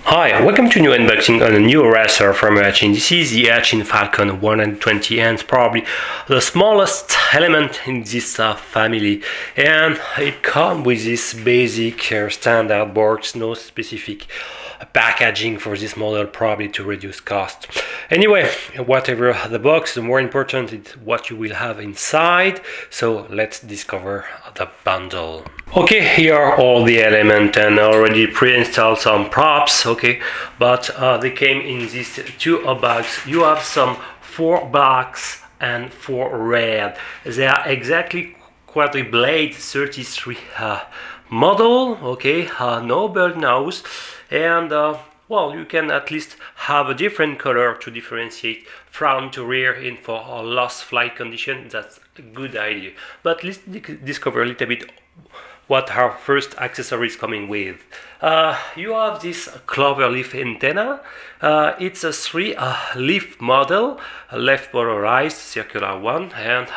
Hi, welcome to a new unboxing on a new racer from Eachine. This is the Eachine Falcon 120 and probably the smallest element in this family, and it comes with this basic standard box, no specific packaging for this model, probably to reduce cost. Anyway, whatever the box, the more important is what you will have inside, so let's discover the bundle. Okay, here are all the elements and already pre-installed some props, okay, but they came in these two bags. You have some 4 blacks and 4 red. They are exactly quadri blade 33 model, okay, no bird nose, and well, you can at least have a different color to differentiate front to rear in for a lost flight condition. That's a good idea. But let's discover a little bit what our first accessories coming with. You have this clover leaf antenna. It's a 3 leaf model, left polarized circular one, and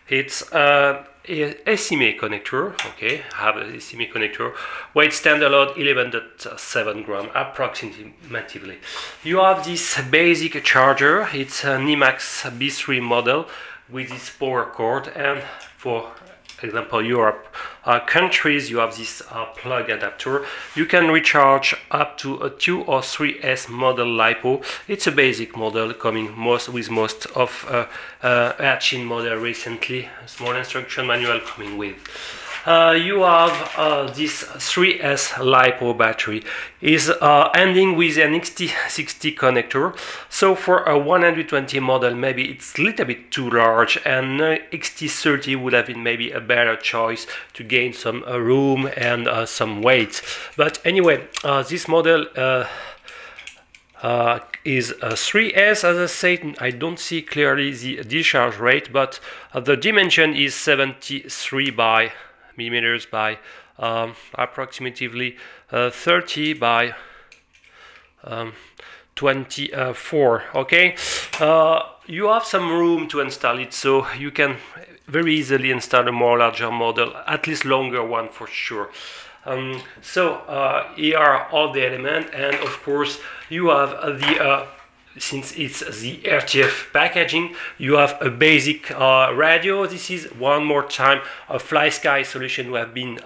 it's a SMA connector. Okay, have a SMA connector. Weight standard load 11.7 gram approximately. You have this basic charger. It's a Nimax B3 model with this power cord, and for example Europe countries, you have this plug adapter. You can recharge up to a 2 or 3S model LiPo. It's a basic model coming with most of Eachine model recently. A small instruction manual coming with. You have this 3S LiPo battery is ending with an XT60 connector. So for a 120 model, maybe it's a little bit too large, and XT30 would have been maybe a better choice to gain some room and some weight. But anyway, this model is a 3S, as I said. I don't see clearly the discharge rate, but the dimension is 73 by millimeters by approximately 30 by 24. Okay, you have some room to install it, so you can very easily install a more larger model, at least longer one for sure. Here are all the elements, and of course you have the since it's the RTF packaging, you have a basic radio. This is one more time a FlySky solution we have been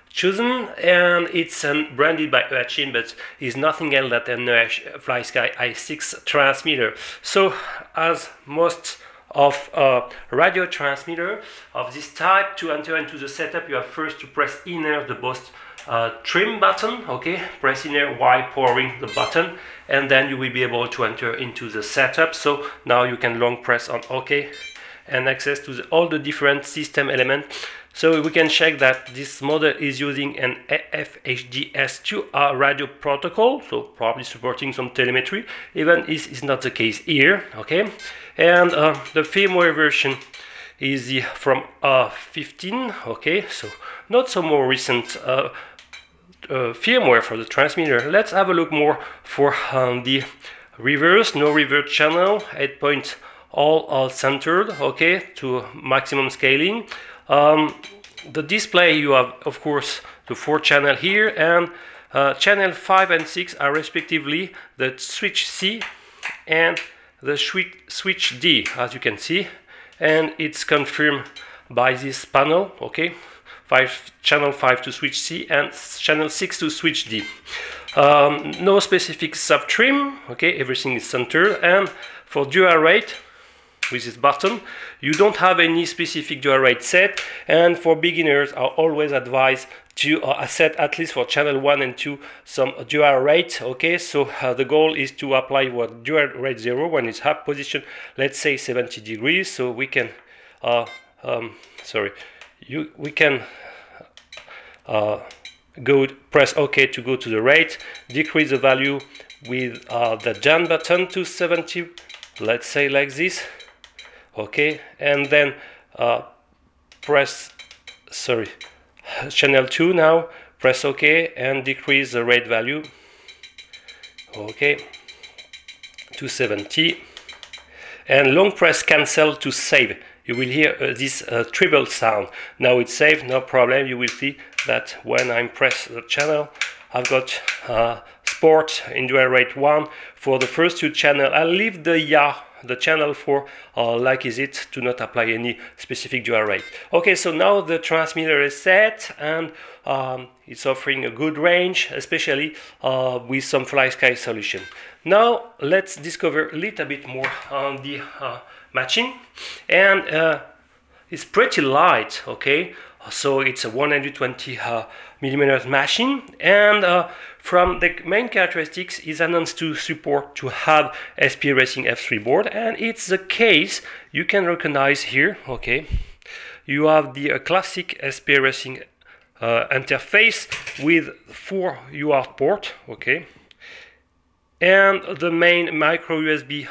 chosen, and it's branded by Eachine, but is nothing else than a FlySky i6 transmitter. So as most of radio transmitter of this type, to enter into the setup, you have first to press inner the boost trim button. Okay, press inner while powering the button, and then you will be able to enter into the setup. So now you can long press on OK and access to all the different system elements. So we can check that this model is using an FHDS2 radio protocol, so probably supporting some telemetry, even if it's not the case here. Okay, and the firmware version is the from 15. Okay, so not so more recent firmware for the transmitter. Let's have a look more for the reverse, no reverse channel, 8 point all centered, okay, to maximum scaling. The display, you have of course the 4 channel here, and channel 5 and 6 are respectively the switch C and the switch D, as you can see, and it's confirmed by this panel. Okay, channel 5 to switch C and channel 6 to switch D. No specific sub trim. Okay, everything is centered, and for dual rate with this button, you don't have any specific dual rate set, and for beginners I always advise to set at least for channel 1 and 2 some dual rate. Okay, so the goal is to apply what dual rate 0 when it's half position, let's say 70 degrees, so we can we can press OK to go to the rate, decrease the value with the down button to 70, let's say like this. Okay, and then press channel 2 now, press OK and decrease the rate value, okay, to 70, and long press cancel to save. You will hear this triple sound. Now it's saved, no problem. You will see that when I press the channel, I've got port in dual rate 1 for the first 2 channels. I'll leave the channel for like is it to not apply any specific dual rate. Okay, so now the transmitter is set and it's offering a good range, especially with some fly sky solution. Now let's discover a little bit more on the matching, and it's pretty light. Okay, so it's a 120 millimeters machine, and from the main characteristics is announced to support to have SP Racing F3 board, and it's the case. You can recognize here. Okay, you have the classic SP Racing interface with 4 UART port. Okay, and the main micro USB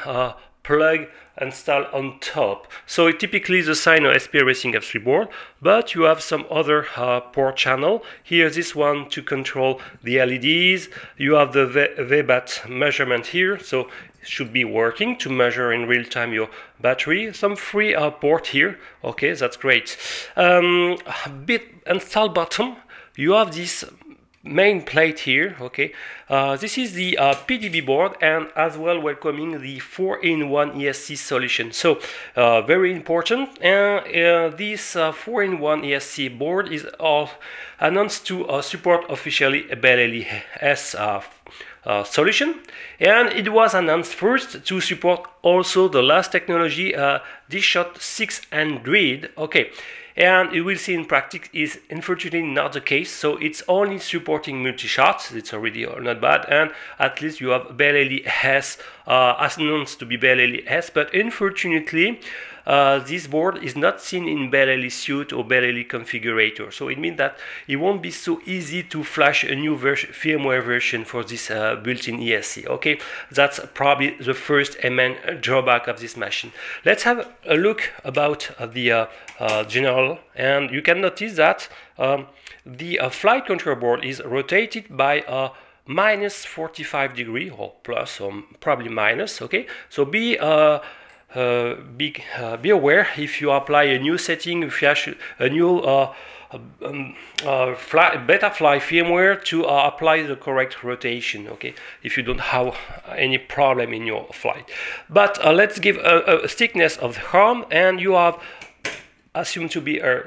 plug installed on top. So it typically is a sign of SP Racing F3 board, but you have some other port channel. Here, this one to control the LEDs. You have the VBAT measurement here, so it should be working to measure in real time your battery. Some free port here. Okay, that's great. Bit install bottom. You have this main plate here. Okay, this is the PDB board, and as well welcoming the 4-in-1 ESC solution. So very important, and this 4-in-1 ESC board is all announced to support officially a BLLES solution, and it was announced first to support also the last technology, D-Shot 600. Okay, and you will see in practice is unfortunately not the case, so it's only supporting multi-shots. It's already not bad, and at least you have BLLES announced to be BLLES, but unfortunately this board is not seen in BLLE suite or BLLE configurator, so it means that it won't be so easy to flash a new firmware version for this built-in ESC. Okay, that's probably the first and main drawback of this machine. Let's have a look about the general, and you can notice that the flight control board is rotated by minus 45 degree, or plus, or probably minus. Okay, so be aware if you apply a new setting, if you have a new Betafly firmware to apply the correct rotation. Okay, if you don't have any problem in your flight. But let's give a thickness of the arm, and you have assumed to be a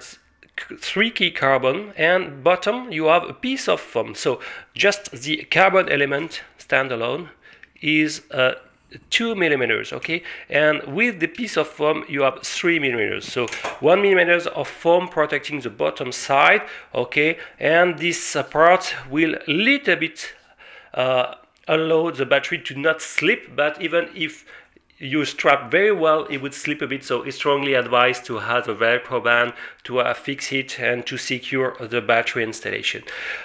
3-key carbon, and bottom you have a piece of foam. So just the carbon element standalone is 2 millimeters. Okay, and with the piece of foam you have 3 millimeters, so 1 millimeters of foam protecting the bottom side. Okay, and this part will little bit allow the battery to not slip, but even if you strap very well, it would slip a bit, so it's strongly advised to have a Velcro band to fix it and to secure the battery installation.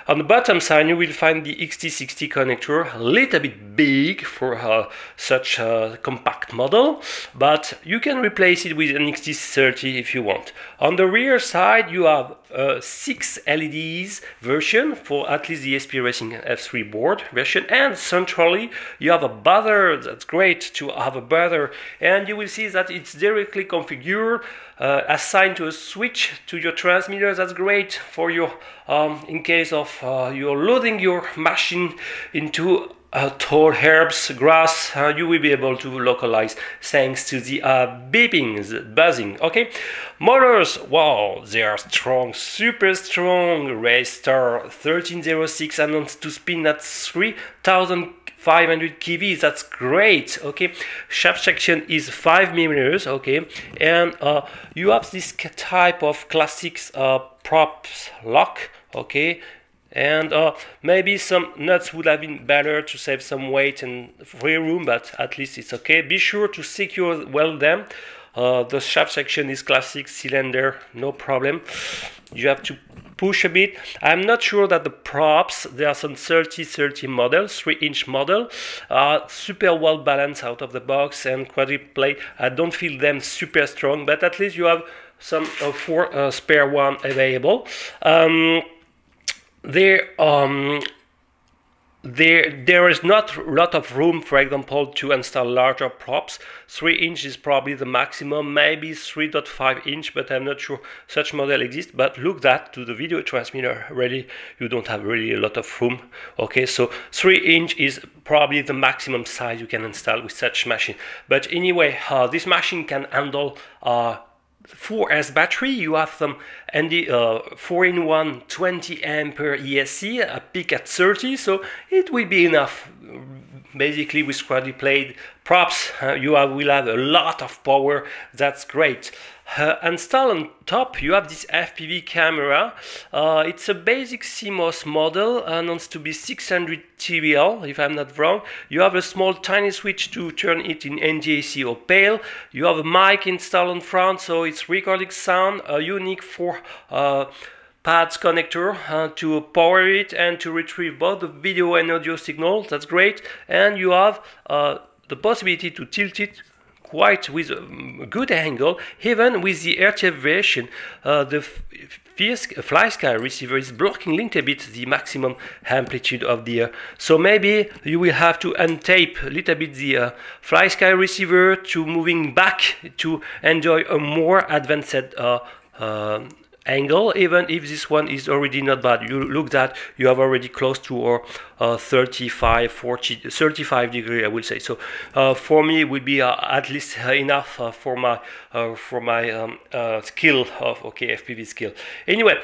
On the bottom side you will find the XT60 connector, a little bit big for such a compact model, but you can replace it with an XT30 if you want. On the rear side you have 6 LEDs version for at least the SP Racing F3 board version, and centrally you have a buzzer. That's great to have a buzzer, and you will see that it's directly configured, assigned to a switch to your transmitter. That's great for your in case of you're loading your machine into tall herbs, grass, you will be able to localize thanks to the beeping, the buzzing. Okay, motors, wow, they are strong, super strong. Raystar 1306 announced to spin at 3,500 kV. That's great. Okay, shaft section is 5 millimeters. Okay, and you have this type of classics props lock. Okay, and maybe some nuts would have been better to save some weight and free room, but at least it's okay. Be sure to secure well them. The shaft section is classic cylinder, no problem. You have to push a bit. I'm not sure that the props, there are some 30-30 models, 3-inch model, super well balanced out of the box, and quadruped plate. I don't feel them super strong, but at least you have some 4 spare one available. There there is not a lot of room, for example, to install larger props. 3 inch is probably the maximum, maybe 3.5 inch, but I'm not sure such model exists. But look that to the video transmitter, really you don't have really a lot of room. Okay, so 3 inch is probably the maximum size you can install with such machine. But anyway, this machine can handle 4S battery. You have some 4-in-1 20 ampere ESC, a peak at 30, so it will be enough. Basically with squarely played props, will have a lot of power. That's great. Installed on top, you have this FPV camera. It's a basic CMOS model, announced to be 600 TBL, if I'm not wrong. You have a small tiny switch to turn it in NDAC or PAL. You have a mic installed in front, so it's recording sound, a unique 4 pads connector to power it and to retrieve both the video and audio signals. That's great. And you have the possibility to tilt it quite with a good angle, even with the RTF version. The FlySky receiver is blocking a little bit the maximum amplitude of the so maybe you will have to untape a little bit the FlySky receiver to moving back to enjoy a more advanced angle, even if this one is already not bad. You look that you have already close to 35 degree, I will say. So for me it will be at least enough for my skill of FPV skill. Anyway,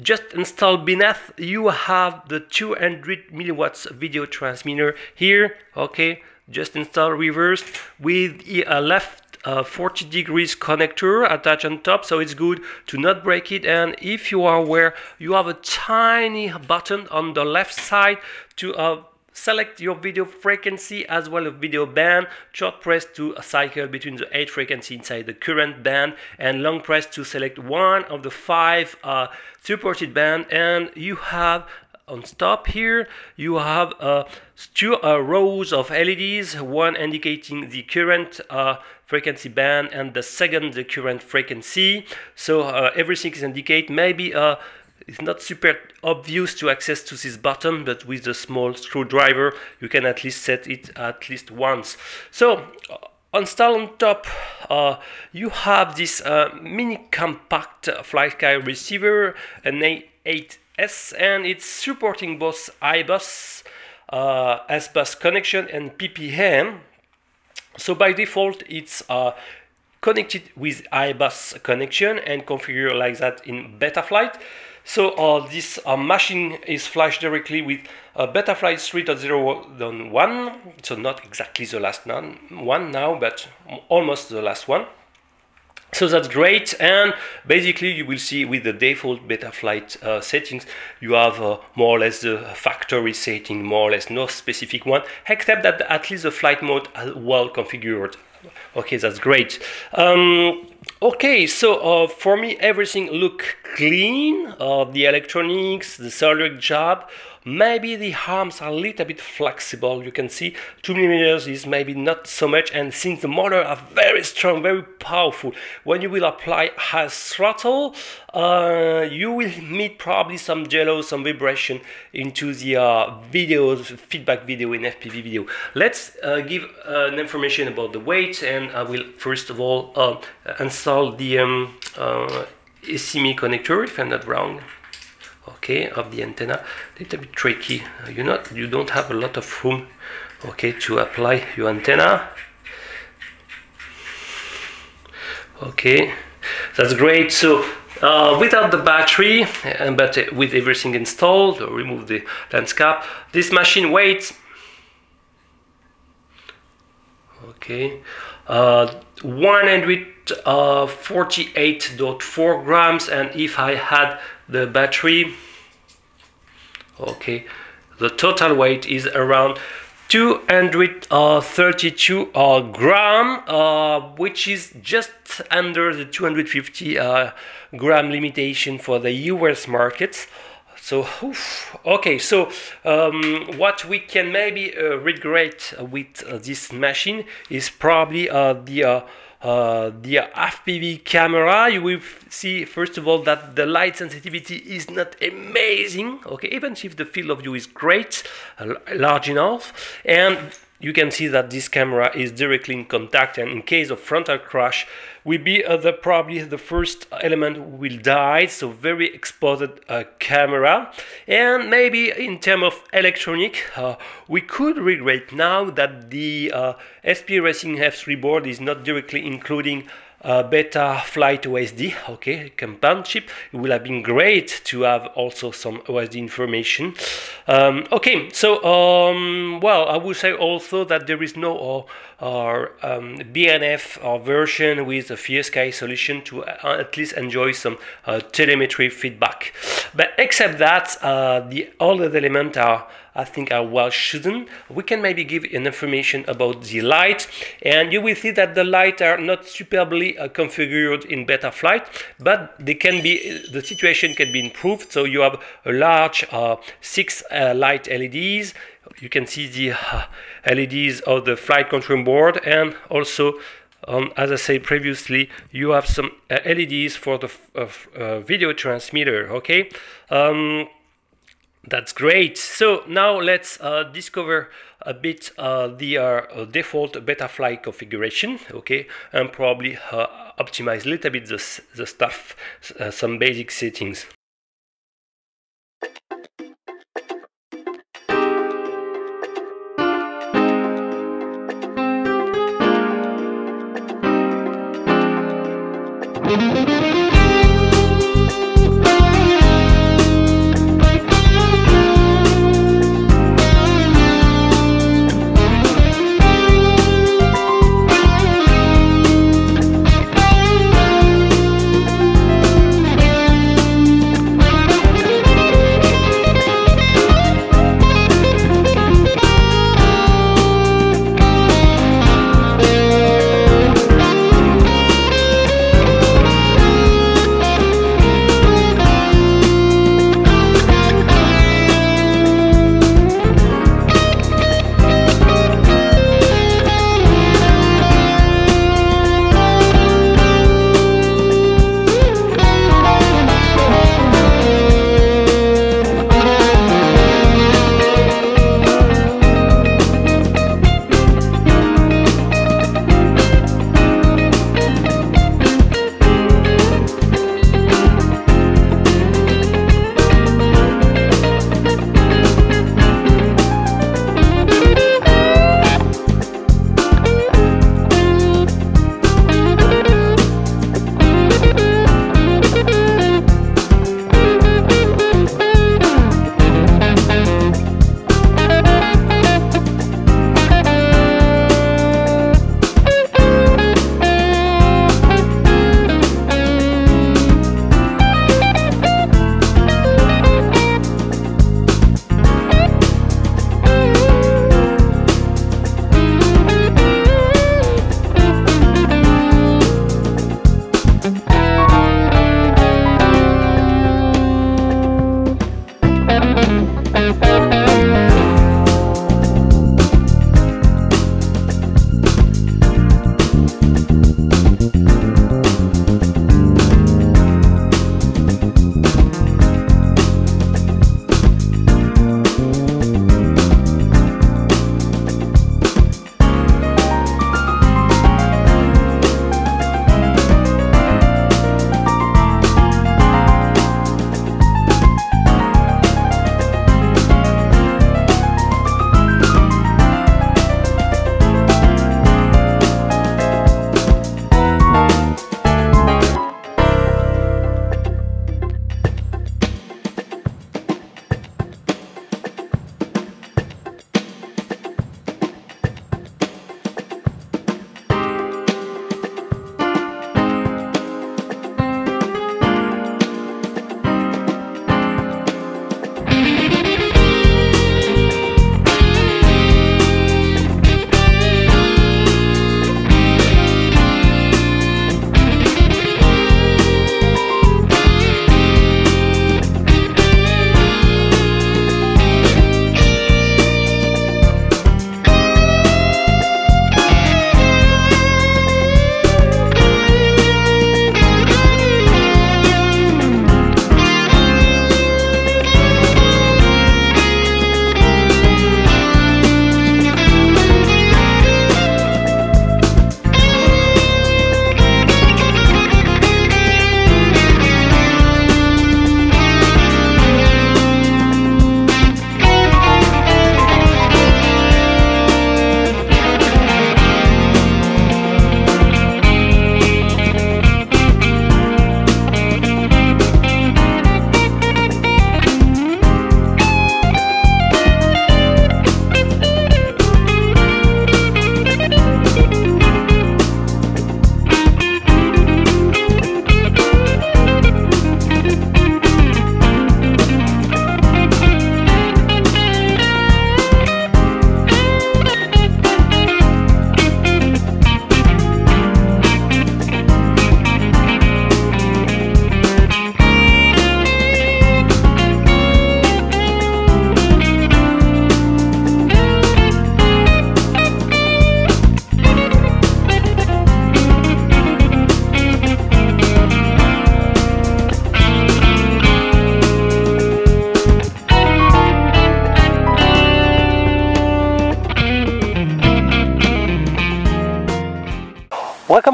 just installed beneath you have the 200 milliwatts video transmitter here. Okay, just install reversed with a left 40 degrees connector attached on top, so it's good to not break it. And if you are aware, you have a tiny button on the left side to select your video frequency as well as video band. Short press to cycle between the 8 frequency inside the current band, and long press to select one of the 5 supported band. And you have on top here you have 2 rows of LEDs, one indicating the current frequency band and the second the current frequency. So everything is indicated. Maybe it's not super obvious to access to this button, but with a small screwdriver you can at least set it at least once. So installed on top, you have this mini compact FlySky receiver, an A8S, and it's supporting both iBus, S-Bus connection and PPM. So by default it's connected with iBus connection and configured like that in Betaflight. So this machine is flashed directly with Betaflight 3.0.1, so not exactly the last one now, but almost the last one. So that's great. And basically you will see with the default Betaflight settings you have more or less the factory setting, more or less no specific one, except that at least the flight mode is well configured. Okay, that's great. Okay, so for me everything look clean. The electronics, the soldering job, maybe the arms are a little bit flexible. You can see 2mm is maybe not so much, and since the motor are very strong, very powerful, when you will apply high throttle, you will meet probably some jello, some vibration into the video, feedback video in FPV video. Let's give an information about the weight, and I will first of all install the SIMI connector, if I'm not wrong. Okay, of the antenna. A little bit tricky. You don't have a lot of room, okay, to apply your antenna. Okay, that's great. So without the battery, but with everything installed, remove the lens cap. This machine weighs 148.4 grams, and if I had the battery, okay, the total weight is around 232 gram, which is just under the 250 gram limitation for the US markets. So okay, so what we can maybe regret with this machine is probably the the FPV camera, you will see first of all that the light sensitivity is not amazing, okay, even if the field of view is great, large enough, and you can see that this camera is directly in contact, and in case of frontal crash will be probably the first element will die, so very exposed camera. And maybe in terms of electronic, we could regret now that the SP Racing F3 board is not directly including Beta Flight OSD, okay, compound chip. It would have been great to have also some OSD information. Okay, so well, I would say also that there is no BNF version with a FSK solution to at least enjoy some telemetry feedback. But except that, all the elements are, I think, are well chosen. We can maybe give an information about the light, and you will see that the light are not superbly configured in Beta Flight, but they can be, the situation can be improved. So you have a large 6 light LEDs. You can see the LEDs of the flight control board, and also as I said previously, you have some LEDs for the video transmitter, okay. That's great. So now let's discover a bit the default Betaflight configuration, okay, and probably optimize a little bit the stuff, some basic settings.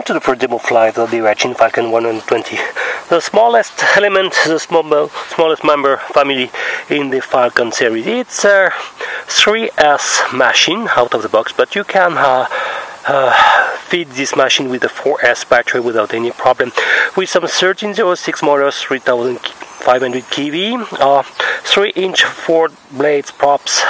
to the first demo flight of the Eachine Falcon 120, the smallest element, the smallest member family in the Falcon series. It's a 3S machine out of the box, but you can feed this machine with a 4S battery without any problem. With some 1306 motors, 3500 kV, 3-inch 4 blades props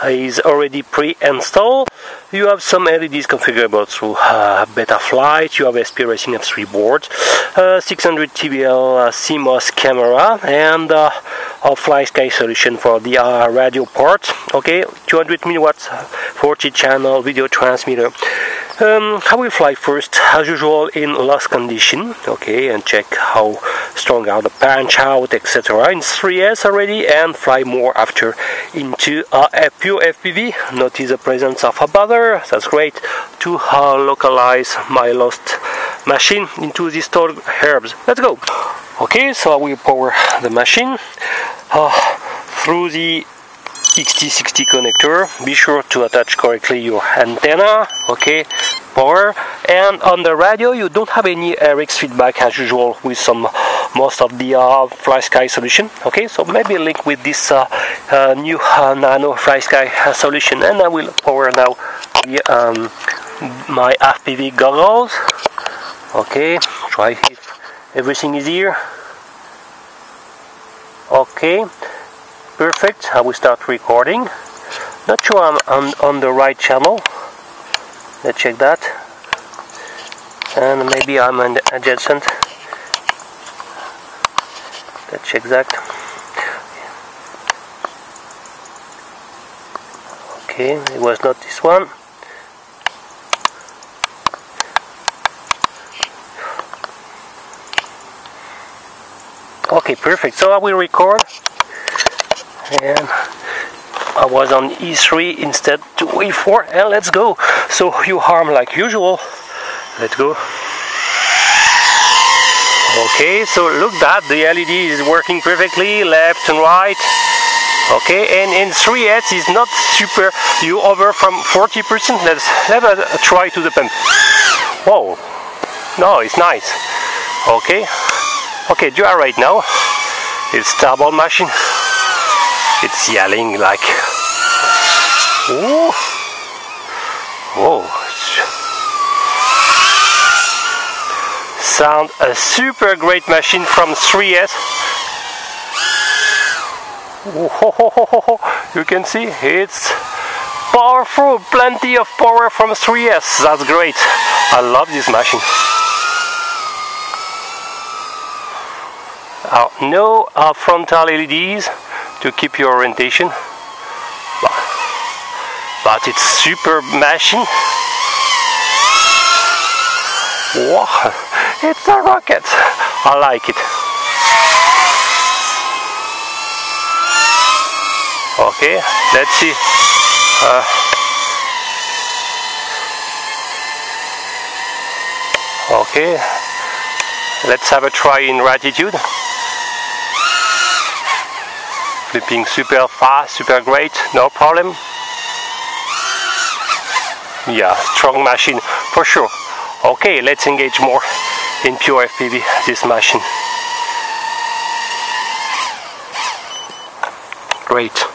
is already pre-installed. You have some LEDs configurable through Betaflight. You have SP Racing F3 board, 600 TBL CMOS camera, and a Fly Sky solution for the radio part. Okay, 200 milliwatts 40 channel video transmitter. I will fly first, as usual, in lost condition, okay, and check how strong are the punch out, etc. in 3S already, and fly more after into a pure FPV. Notice the presence of a buzzer. That's great to localize my lost machine into the stored herbs. Let's go. Okay, so I will power the machine through the XT60 connector. Be sure to attach correctly your antenna. Okay, power. And on the radio you don't have any RX feedback as usual with most of the Fly Sky solution. Okay, so maybe link with this new Nano Fly Sky solution. And I will power now the, my FPV goggles. Okay, try if everything is here. Okay, perfect. I will start recording. Not sure I'm on the right channel. Let's check that. And maybe I'm on the adjacent. Let's check that. Okay, it was not this one. Okay, perfect. So I will record. And I was on E3 instead to E4, and let's go. So you arm like usual. Let's go. Okay, so look that the LED is working perfectly, left and right. Okay, and in 3S is not super. You over from 40%. Let's have a try to the pump. Whoa, no, it's nice. Okay, okay, do it right now. It's turbo machine. It's yelling like, whoa, whoa. Sound a super great machine from 3S. Whoa, you can see it's powerful, plenty of power from 3S. That's great. I love this machine. No frontal LEDs to keep your orientation, but it's super machine. Wow, it's a rocket. I like it. Okay, let's see. Okay, let's have a try in Gratitude. Flipping super fast, super great, no problem. Yeah, strong machine for sure. Okay, let's engage more in pure FPV this machine. Great.